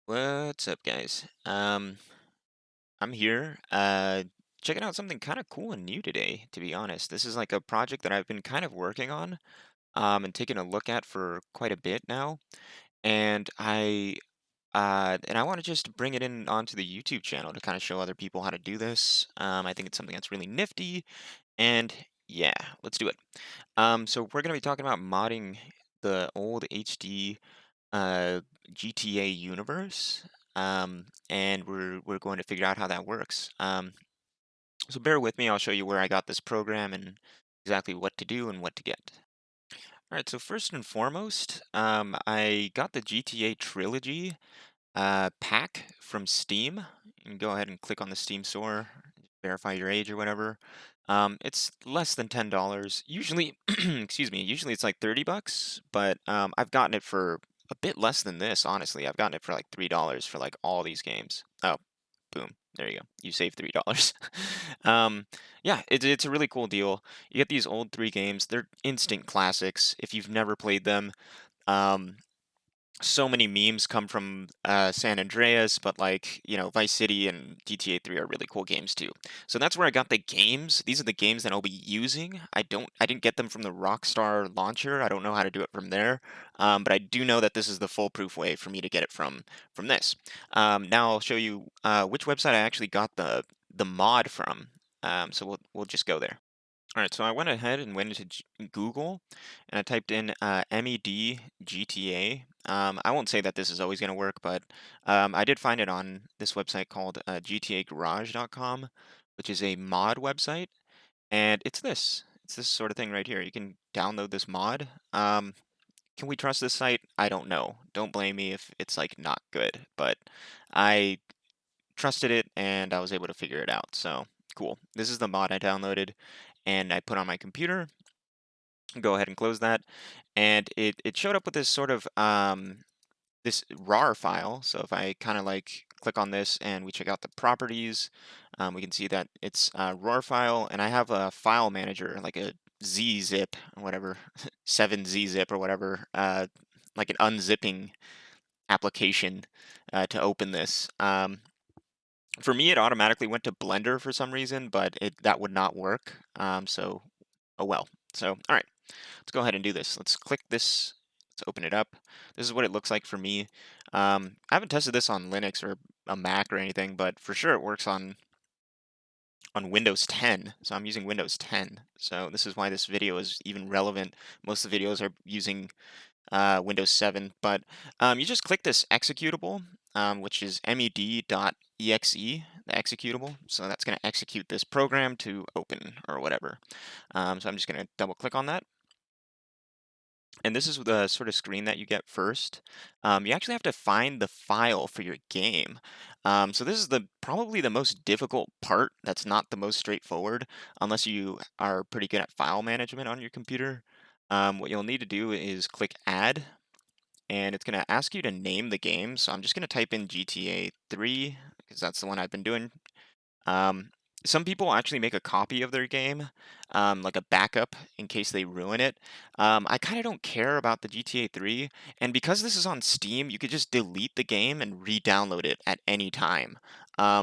What's up, guys? I'm here, checking out something kind of cool and new today, to be honest. This is like a project that I've been kind of working on, and taking a look at for quite a bit now. And I want to just bring it in onto the YouTube channel to kind of show other people how to do this. I think it's something that's really nifty, and yeah, let's do it. So we're gonna be talking about modding the old HD uh, GTA universe, and we're going to figure out how that works. So bear with me. I'll show you where I got this program and exactly what to do and what to get. All right. So first and foremost, I got the GTA Trilogy pack from Steam. You can go ahead and click on the Steam store, verify your age or whatever. It's less than $10. Usually, excuse me, usually it's like 30 bucks, but I've gotten it for a bit less than this, honestly. I've gotten it for like $3 for like all these games. Oh, boom. There you go. You save $3. um, yeah, it's a really cool deal. You get these old three games. They're instant classics. If you've never played them, um, so many memes come from San Andreas, but like, Vice City and GTA 3 are really cool games too. So that's where I got the games. These are the games that I'll be using. I didn't get them from the Rockstar launcher. I don't know how to do it from there. But I do know that this is the foolproof way for me to get it from this. Now I'll show you which website I actually got the mod from. So we'll just go there. All right, so I went ahead and went into Google and I typed in MED GTA. I won't say that this is always going to work, but I did find it on this website called GTAgarage.com, which is a mod website. And it's this. It's this sort of thing right here. You can download this mod. Can we trust this site? I don't know. Don't blame me if it's like not good, but I trusted it and I was able to figure it out. So cool. This is the mod I downloaded and I put on my computer. Go ahead and close that. And it showed up with this sort of this RAR file. So if I kind of like click on this and we check out the properties, we can see that it's a RAR file and I have a file manager like a ZZip or whatever, 7ZZip or whatever, like an unzipping application to open this. For me, it automatically went to Blender for some reason, but that would not work. So, oh well. So, all right, let's go ahead and do this. Let's click this. Let's open it up. This is what it looks like for me. I haven't tested this on Linux or a Mac or anything, but for sure it works on Windows 10. So I'm using Windows 10. So this is why this video is even relevant. Most of the videos are using Windows 7. But you just click this executable, which is med.exe, the executable. So that's going to execute this program to open or whatever. So I'm just going to double click on that. And this is the sort of screen that you get first. You actually have to find the file for your game. So this is probably the most difficult part. That's not the most straightforward, unless you are pretty good at file management on your computer. What you'll need to do is click Add, and it's going to ask you to name the game. So I'm just going to type in GTA 3 because that's the one I've been doing. Um, some people actually make a copy of their game, like a backup in case they ruin it. I kind of don't care about the GTA 3, and because this is on Steam, you could just delete the game and re-download it at any time.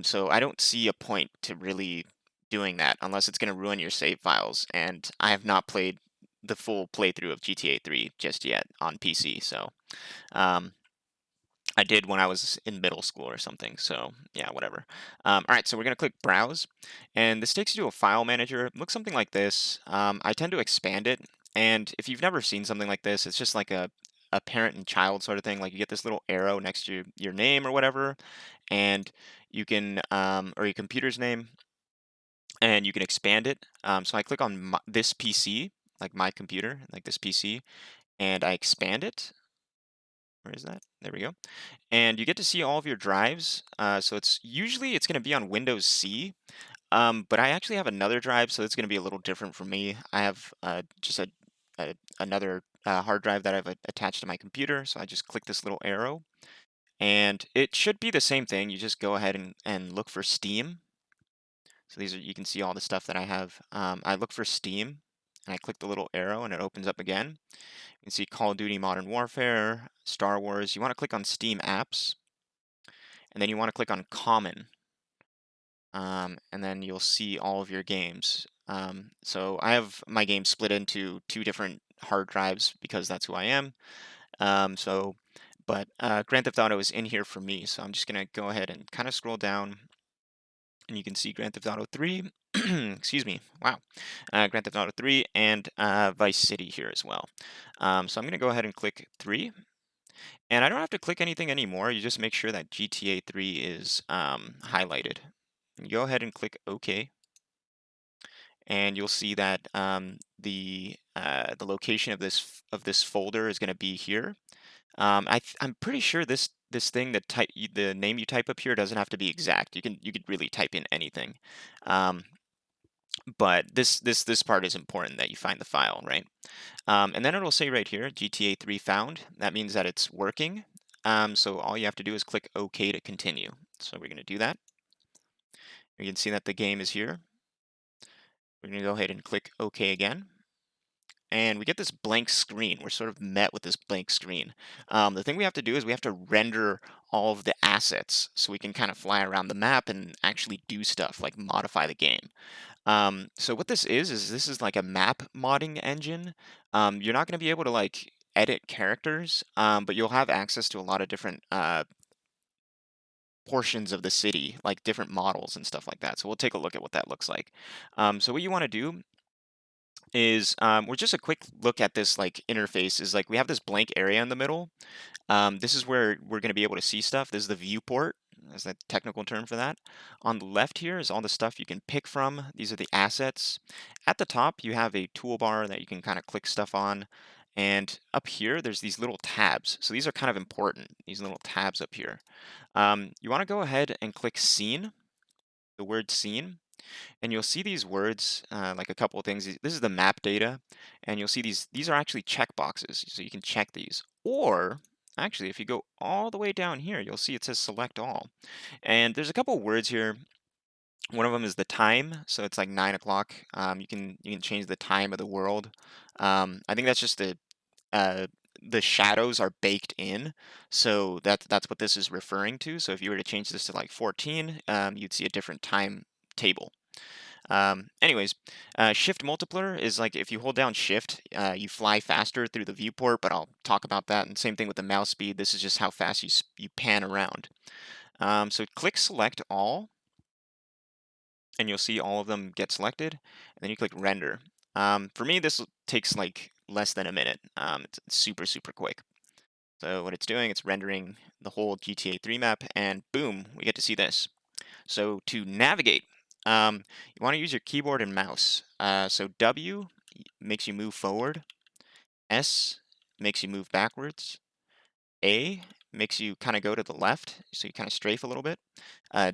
So I don't see a point to really doing that unless it's going to ruin your save files, and I have not played the full playthrough of GTA 3 just yet on PC, so um, I did when I was in middle school or something. So yeah, whatever. All right, so we're gonna click Browse, and this takes you to a file manager. It looks something like this. I tend to expand it, and if you've never seen something like this, it's just like a parent and child sort of thing. Like you get this little arrow next to your name or whatever, and you can or your computer's name, and you can expand it. So I click on this PC, like my computer, like this PC, and I expand it. Where is that? There we go. And you get to see all of your drives. So it's going to be on Windows C, but I actually have another drive, so it's going to be a little different for me. I have just another hard drive that I've attached to my computer. So I just click this little arrow, and it should be the same thing. You just go ahead and look for Steam. So you can see all the stuff that I have. I look for Steam, and I click the little arrow, and it opens up again. You can see Call of Duty Modern Warfare, Star Wars. You want to click on Steam Apps. and then you want to click on Common, and then you'll see all of your games. So I have my games split into two different hard drives because that's who I am. So, but Grand Theft Auto is in here for me, so I'm just gonna go ahead and kind of scroll down, and you can see Grand Theft Auto 3. Excuse me. Wow. Grand Theft Auto 3 and Vice City here as well. So I'm gonna go ahead and click 3, and I don't have to click anything anymore. You just make sure that GTA 3 is highlighted. And go ahead and click OK, and you'll see that the location of this folder is going to be here. I'm pretty sure this thing that the name you type up here doesn't have to be exact. You could really type in anything, um, but this part is important that you find the file, right? And then it'll say right here GTA 3 found. That means that it's working. So all you have to do is click OK to continue. So we're going to do that. You can see that the game is here. We're going to go ahead and click OK again. And we get this blank screen. We're sort of met with this blank screen. The thing we have to do is we have to render all of the assets so we can kind of fly around the map and actually do stuff like modify the game. So what this is this is like a map modding engine. You're not going to be able to like edit characters, but you'll have access to a lot of different portions of the city, like different models and stuff like that. So we'll take a look at what that looks like. So what you want to do is we're just a quick look at this like interface is like we have this blank area in the middle. This is where we're going to be able to see stuff. This is the viewport. That's the technical term for that. On the left here is all the stuff you can pick from. These are the assets. At the top, you have a toolbar that you can kind of click stuff on. And up here, there's these little tabs. So these are kind of important, these little tabs up here. You want to go ahead and click scene, the word scene, and you'll see these words, like a couple of things. This is the map data, and you'll see these are actually check boxes, so you can check these. Or actually, if you go all the way down here, you'll see it says select all. And there's a couple of words here. One of them is the time, so it's like 9 o'clock. You can change the time of the world. I think that's just the shadows are baked in, so that's what this is referring to. So if you were to change this to like 14, you'd see a different time table. Anyways, shift multiplier is like if you hold down shift, you fly faster through the viewport, but I'll talk about that. And same thing with the mouse speed. This is just how fast you pan around. So click select all, and you'll see all of them get selected. And then you click render. For me, this takes like less than a minute. It's super, super quick. So what it's doing, it's rendering the whole GTA 3 map, and boom, we get to see this. So to navigate, you want to use your keyboard and mouse. So W makes you move forward. S makes you move backwards. A makes you kind of go to the left, so you kind of strafe a little bit.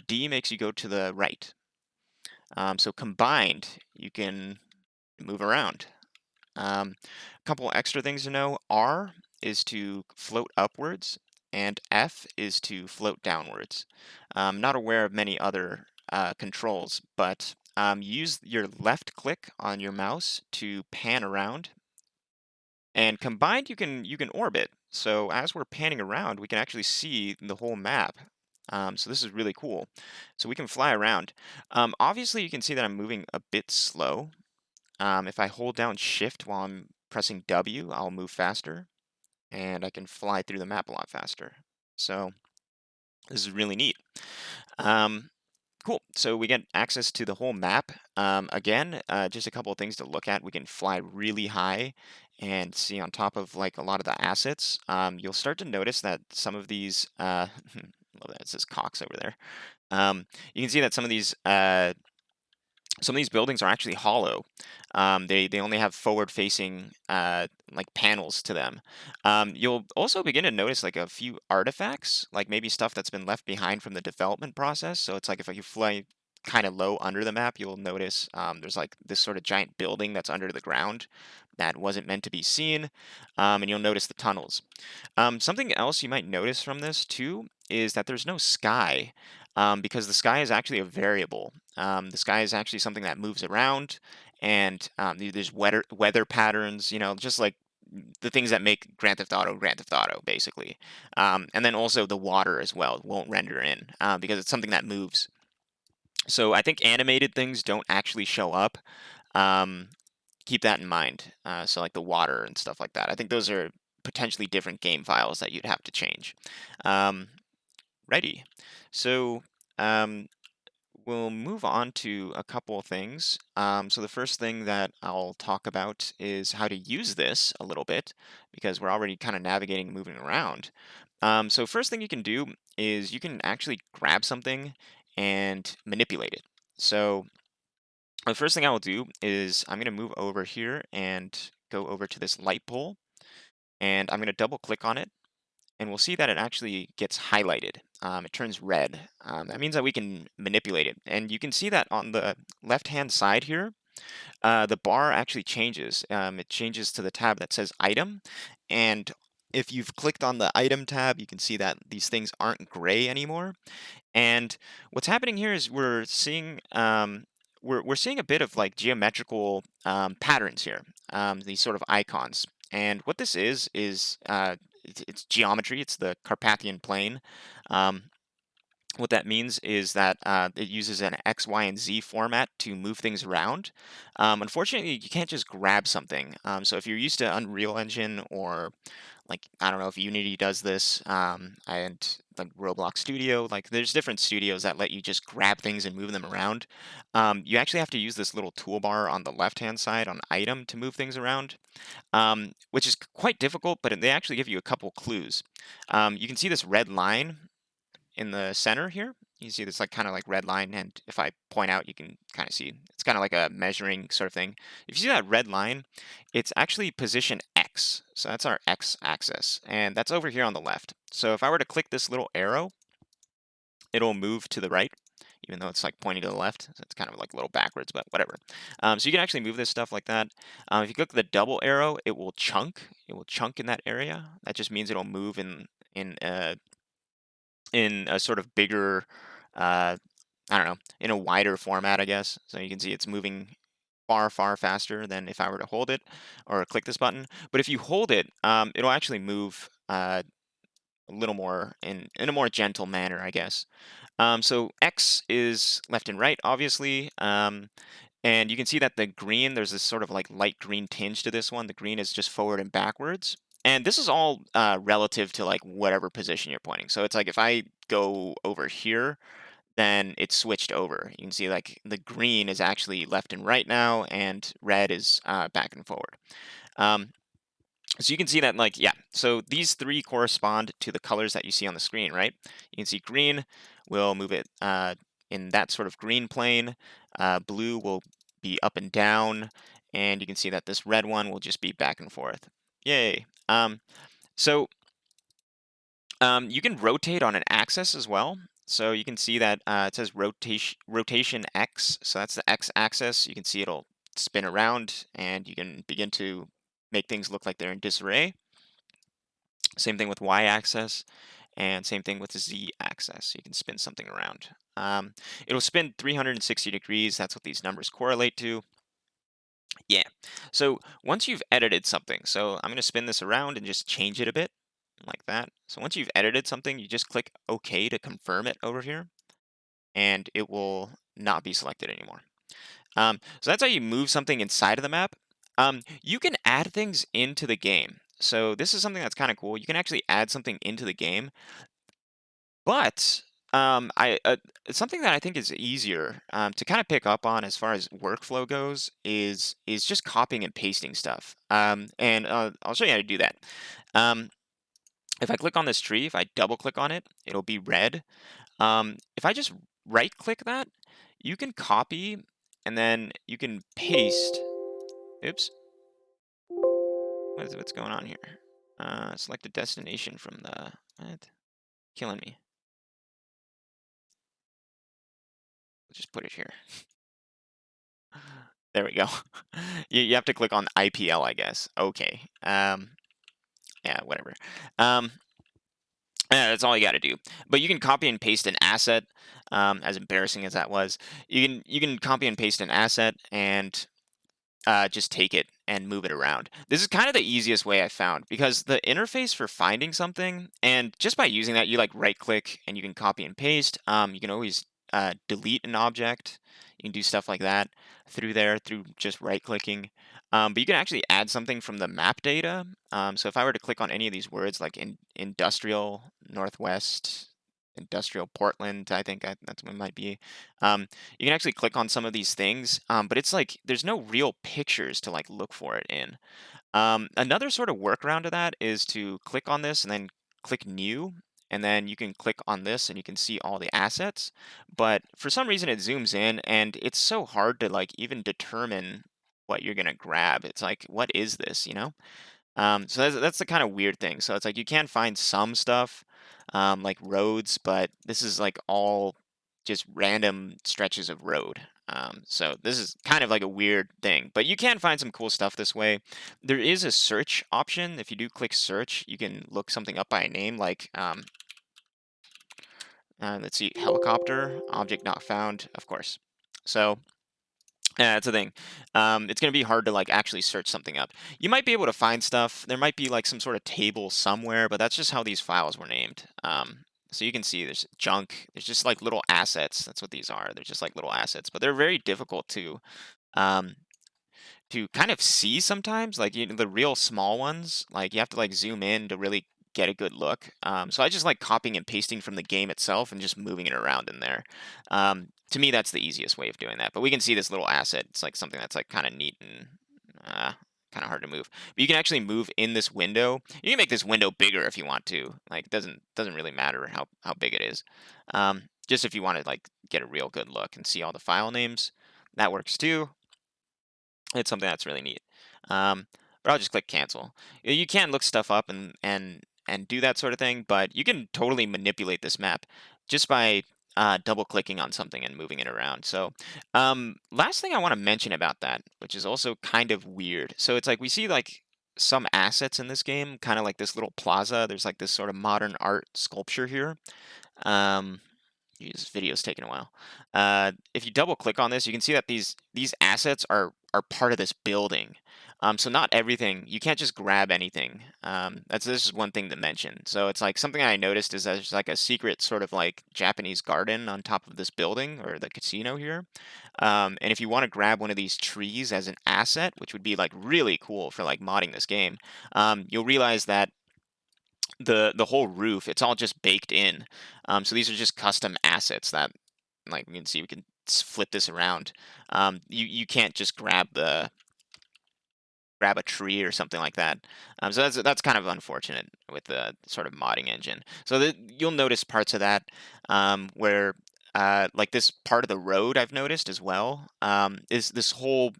D makes you go to the right. So combined, you can move around. A couple extra things to know. R is to float upwards, and F is to float downwards. I'm not aware of many other controls, but use your left click on your mouse to pan around. And combined, you can orbit. So as we're panning around, we can actually see the whole map. So this is really cool. So we can fly around. Obviously, you can see that I'm moving a bit slow. If I hold down Shift while I'm pressing W, I'll move faster, and I can fly through the map a lot faster. So this is really neat. Um, cool. So we get access to the whole map. Again, just a couple of things to look at. We can fly really high and see on top of like a lot of the assets. You'll start to notice that some of these, love that it says Cox over there. You can see that some of these buildings are actually hollow. They only have forward-facing like panels to them. You'll also begin to notice like a few artifacts, like maybe stuff that's been left behind from the development process. So it's like if you fly kind of low under the map, you'll notice there's like this sort of giant building that's under the ground that wasn't meant to be seen, and you'll notice the tunnels. Something else you might notice from this too is that there's no sky, because the sky is actually a variable. The sky is actually something that moves around, and there's weather patterns. You know, just like the things that make Grand Theft Auto, basically. And then also the water as well won't render in because it's something that moves. So I think animated things don't actually show up. Um, Keep that in mind. So like the water and stuff like that. I think those are potentially different game files that you'd have to change. Um, Righty. So um, we'll move on to a couple of things. So the first thing that I'll talk about is how to use this a little bit because we're already kind of navigating, moving around. So first thing you can do is you can actually grab something and manipulate it. So the first thing I will do is I'm going to move over here and go over to this light pole, and I'm going to double click on it, and we'll see that it actually gets highlighted. It turns red. That means that we can manipulate it. And you can see that on the left-hand side here, the bar actually changes. It changes to the tab that says item. And if you've clicked on the item tab, you can see that these things aren't gray anymore. And what's happening here is we're seeing a bit of like geometrical patterns here, these sort of icons. And what this is it's geometry. It's the Carpathian plane. Um, what that means is that it uses an X, Y, and Z format to move things around. Unfortunately, you can't just grab something. So if you're used to Unreal Engine or like I don't know if Unity does this, and like Roblox Studio, like there's different studios that let you just grab things and move them around. You actually have to use this little toolbar on the left-hand side on item to move things around, which is quite difficult, but they actually give you a couple clues. You can see this red line in the center here. You see this like kind of like red line, and if I point out, you can kind of see it's kind of like a measuring sort of thing. If you see that red line, it's actually position X. So that's our X axis, and that's over here on the left. So if I were to click this little arrow, it'll move to the right, even though it's like pointing to the left. So it's kind of like a little backwards, but whatever. So you can actually move this stuff like that. If you click the double arrow, it will chunk. It will chunk in that area. That just means it'll move in uh, in a sort of bigger, uh, I don't know, in a wider format, I guess. So you can see it's moving far, far faster than if I were to hold it or click this button. But if you hold it, it'll actually move a little more in a more gentle manner, I guess. So X is left and right, obviously. And you can see that the green, there's this sort of like light green tinge to this one. The green is just forward and backwards. And this is all relative to like whatever position you're pointing. So it's like if I go over here, then it's switched over. You can see like the green is actually left and right now, and red is back and forward. Um, so you can see that like, yeah, so these three correspond to the colors that you see on the screen, right? You can see green will move it in that sort of green plane. Blue will be up and down, and you can see that this red one will just be back and forth. Yay. So you can rotate on an axis as well. So you can see that it says rotation X. So that's the X axis. You can see it'll spin around, and you can begin to make things look like they're in disarray. Same thing with y-axis, and same thing with the z-axis. You can spin something around. It'll spin 360 degrees. That's what these numbers correlate to. Yeah. So once you've edited something, so I'm going to spin this around and just change it a bit like that. So once you've edited something, you just click OK to confirm it over here, and it will not be selected anymore. So that's how you move something inside of the map. You can add things into the game. So this is something that's kind of cool. You can actually add something into the game, but something that I think is easier to kind of pick up on as far as workflow goes is just copying and pasting stuff. And I'll show you how to do that. Um, if I click on this tree, if I double click on it, it'll be red. If I just right click that, you can copy and then you can paste. Oops, what's going on here? Select a destination from the what? Killing me. Let's just put it here. There we go. You have to click on IPL, I guess. Okay. Yeah, whatever. Yeah, that's all you got to do. But you can copy and paste an asset. As embarrassing as that was, you can copy and paste an asset, and just take it and move it around. This is kind of the easiest way I found because the interface for finding something, and just by using that, you like right click and you can copy and paste. You can always delete an object. You can do stuff like that through there through just right clicking. But you can actually add something from the map data. So if I were to click on any of these words like industrial Northwest, industrial Portland, I think that's what it might be. You can actually click on some of these things, but it's like there's no real pictures to like look for it in. Another sort of workaround to that is to click on this and then click new, and then you can click on this and you can see all the assets. But for some reason, it zooms in, and it's so hard to like even determine what you're gonna grab. It's like, what is this? So that's the kind of weird thing. So it's like you can find some stuff, like roads, but this is like all just random stretches of road. So this is kind of like a weird thing, but you can find some cool stuff this way. There is a search option. If you do click search, you can look something up by a name, like let's see, helicopter, object not found, of course. So yeah, that's the thing. It's gonna be hard to like actually search something up. You might be able to find stuff. There might be like some sort of table somewhere, but that's just how these files were named. So you can see there's junk. There's just like little assets. That's what these are. They're just like little assets, but they're very difficult um, to kind of see sometimes. Like the real small ones, like you have to like zoom in to really get a good look. So I just like copying and pasting from the game itself and just moving it around in there. To me, that's the easiest way of doing that. But we can see this little asset. It's like something that's like kind of neat and uh, kind of hard to move. But you can actually move in this window. You can make this window bigger if you want to. Like doesn't really matter how big it is. Just if you want to like get a real good look and see all the file names, that works too. It's something that's really neat. Um, but I'll just click cancel. You can look stuff up and do that sort of thing, but you can totally manipulate this map just by double clicking on something and moving it around. So, last thing I want to mention about that, which is also kind of weird. So it's like we see like some assets in this game, kind of like this little plaza. There's like this sort of modern art sculpture here. Um, this video's taking a while. If you double click on this, you can see that these assets are part of this building. So not everything, you can't just grab anything. This is one thing to mention. So it's like something I noticed is there's like a secret sort of like Japanese garden on top of this building or the casino here. And if you want to grab one of these trees as an asset, which would be like really cool for like modding this game, you'll realize that the whole roof, it's all just baked in. So these are just custom assets that, like we can see, we can flip this around. You can't just grab a tree or something like that. So that's kind of unfortunate with the sort of modding engine. So you'll notice parts of that where like this part of the road I've noticed as well is this whole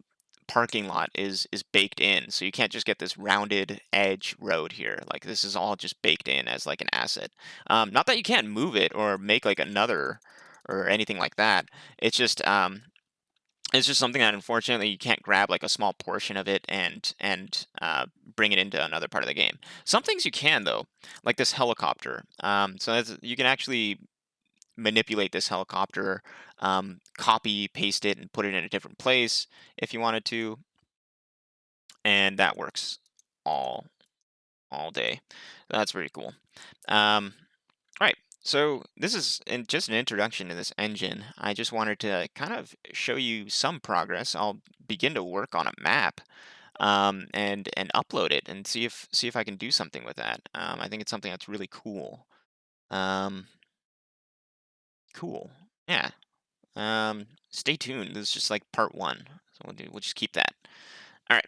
parking lot is baked in, so you can't just get this rounded edge road here. Like this is all just baked in as like an asset. Not that you can't move it or make like another or anything like that. It's just it's just something that unfortunately you can't grab like a small portion of it and bring it into another part of the game. Some things you can though, like this helicopter. You can actually manipulate this helicopter, copy, paste it, and put it in a different place if you wanted to, and that works all all day. That's pretty cool. Um, all right. So this is just an introduction to this engine. I just wanted to kind of show you some progress. I'll begin to work on a map and upload it and see if I can do something with that. I think it's something that's really cool. Um, cool. Yeah. Stay tuned. This is just like part one. So we'll just keep that. All right.